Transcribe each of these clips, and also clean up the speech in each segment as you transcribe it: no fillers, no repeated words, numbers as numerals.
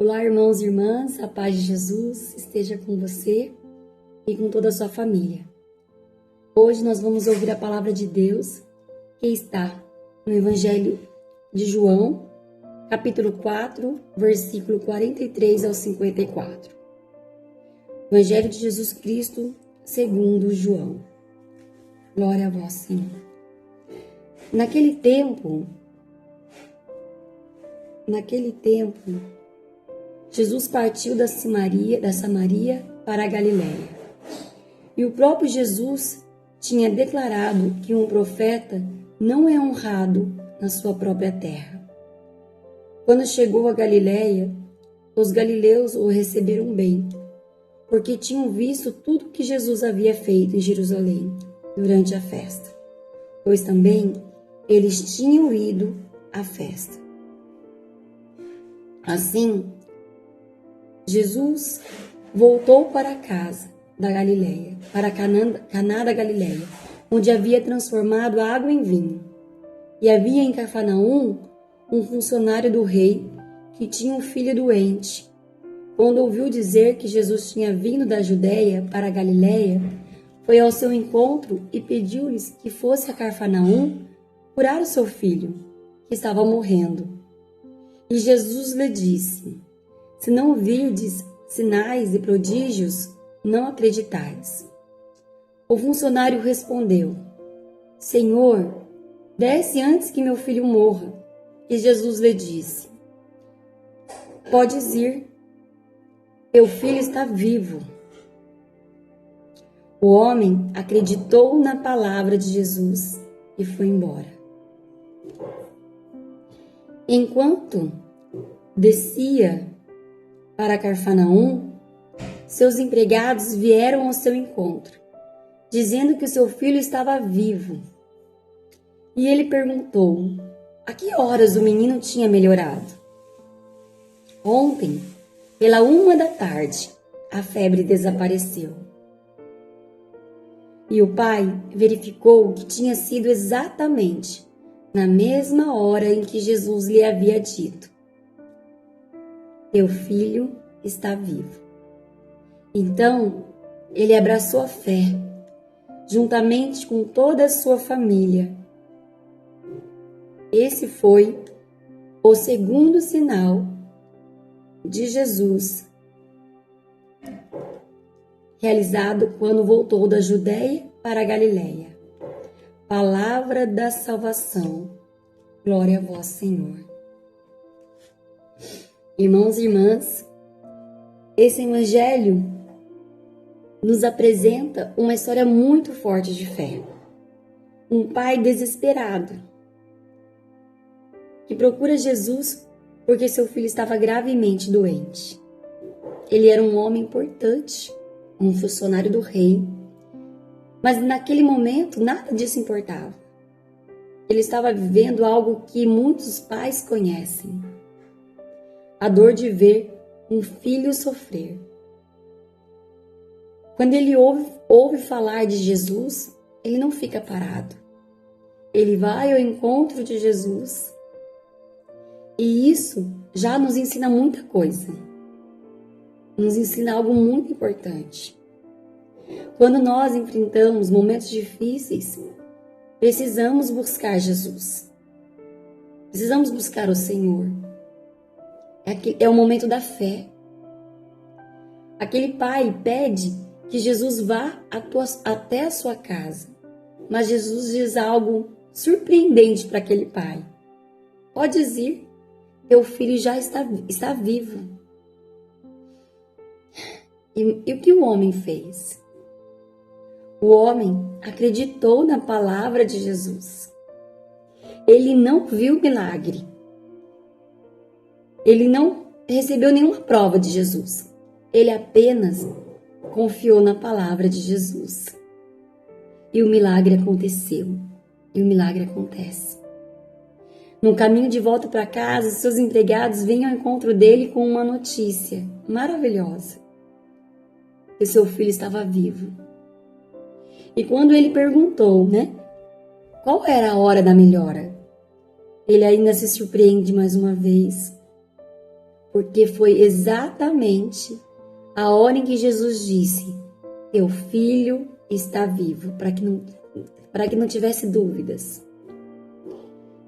Olá, irmãos e irmãs, a paz de Jesus esteja com você e com toda a sua família. Hoje nós vamos ouvir a palavra de Deus que está no Evangelho de João, capítulo 4, versículo 43 ao 54. Evangelho de Jesus Cristo, segundo João. Glória a vós, Senhor. Naquele tempo, Jesus partiu da Samaria para a Galiléia. E o próprio Jesus tinha declarado que um profeta não é honrado na sua própria terra. Quando chegou a Galiléia, os galileus o receberam bem, porque tinham visto tudo que Jesus havia feito em Jerusalém durante a festa, pois também eles tinham ido à festa. Assim, Jesus voltou para casa da Galiléia, para Caná da Galiléia, onde havia transformado a água em vinho. E havia em Cafarnaum um funcionário do rei que tinha um filho doente. Quando ouviu dizer que Jesus tinha vindo da Judéia para a Galiléia, foi ao seu encontro e pediu-lhes que fosse a Cafarnaum curar o seu filho, que estava morrendo. E Jesus lhe disse: se não virdes sinais e prodígios, não acreditais. O funcionário respondeu: Senhor, desce antes que meu filho morra. E Jesus lhe disse: podes ir, teu filho está vivo. O homem acreditou na palavra de Jesus e foi embora. Enquanto descia para Cafarnaum, seus empregados vieram ao seu encontro, dizendo que o seu filho estava vivo. E ele perguntou: a que horas o menino tinha melhorado? Ontem, pela 1 da tarde, a febre desapareceu. E o pai verificou que tinha sido exatamente na mesma hora em que Jesus lhe havia dito: teu filho está vivo. Então, ele abraçou a fé, juntamente com toda a sua família. Esse foi o segundo sinal de Jesus, realizado quando voltou da Judéia para a Galiléia. Palavra da salvação. Glória a vós, Senhor. Irmãos e irmãs, esse evangelho nos apresenta uma história muito forte de fé. Um pai desesperado que procura Jesus porque seu filho estava gravemente doente. Ele era um homem importante, um funcionário do rei, mas naquele momento nada disso importava. Ele estava vivendo algo que muitos pais conhecem: a dor de ver um filho sofrer. Quando ele ouve falar de Jesus, ele não fica parado. Ele vai ao encontro de Jesus. E isso já nos ensina muita coisa. Nos ensina algo muito importante. Quando nós enfrentamos momentos difíceis, precisamos buscar Jesus. Precisamos buscar o Senhor. É o momento da fé. Aquele pai pede que Jesus vá até a sua casa. Mas Jesus diz algo surpreendente para aquele pai: podes ir, teu filho já está vivo. E o que o homem fez? O homem acreditou na palavra de Jesus. Ele não viu milagre. Ele não recebeu nenhuma prova de Jesus. Ele apenas confiou na palavra de Jesus. E o milagre aconteceu. E o milagre acontece. No caminho de volta para casa, seus empregados vêm ao encontro dele com uma notícia maravilhosa: que seu filho estava vivo. E quando ele perguntou, qual era a hora da melhora, ele ainda se surpreende mais uma vez, porque foi exatamente a hora em que Jesus disse: teu filho está vivo, para que não tivesse dúvidas.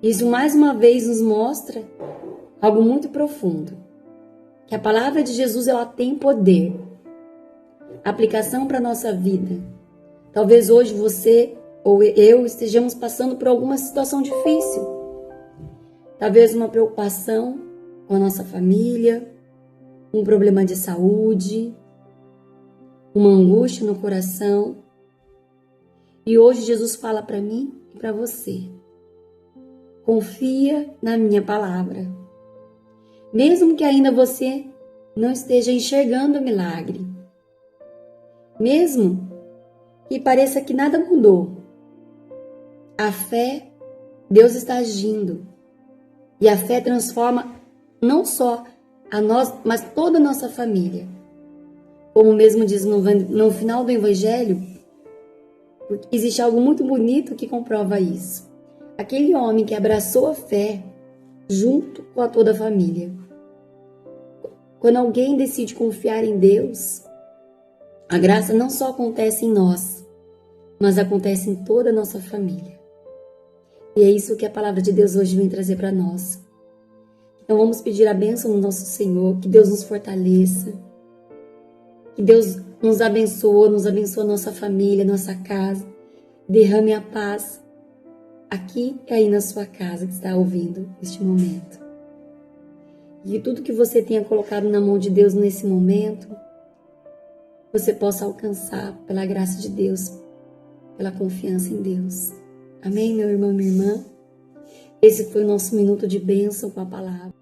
Isso mais uma vez nos mostra algo muito profundo, que a palavra de Jesus ela tem poder, aplicação para a nossa vida. Talvez hoje você ou eu estejamos passando por alguma situação difícil, talvez uma preocupação com a nossa família, um problema de saúde, uma angústia no coração. E hoje Jesus fala para mim e para você: confia na minha palavra. Mesmo que ainda você não esteja enxergando o milagre, mesmo que pareça que nada mudou, a fé, Deus está agindo. E a fé transforma não só a nós, mas toda a nossa família. Como mesmo diz no final do Evangelho, existe algo muito bonito que comprova isso. Aquele homem que abraçou a fé junto com a toda a família. Quando alguém decide confiar em Deus, a graça não só acontece em nós, mas acontece em toda a nossa família. E é isso que a palavra de Deus hoje vem trazer para nós. Então vamos pedir a bênção do nosso Senhor, que Deus nos fortaleça, que Deus nos abençoe a nossa família, nossa casa, derrame a paz aqui e aí na sua casa que está ouvindo neste momento. E que tudo que você tenha colocado na mão de Deus nesse momento, você possa alcançar pela graça de Deus, pela confiança em Deus. Amém, meu irmão, minha irmã? Esse foi o nosso minuto de bênção com a palavra.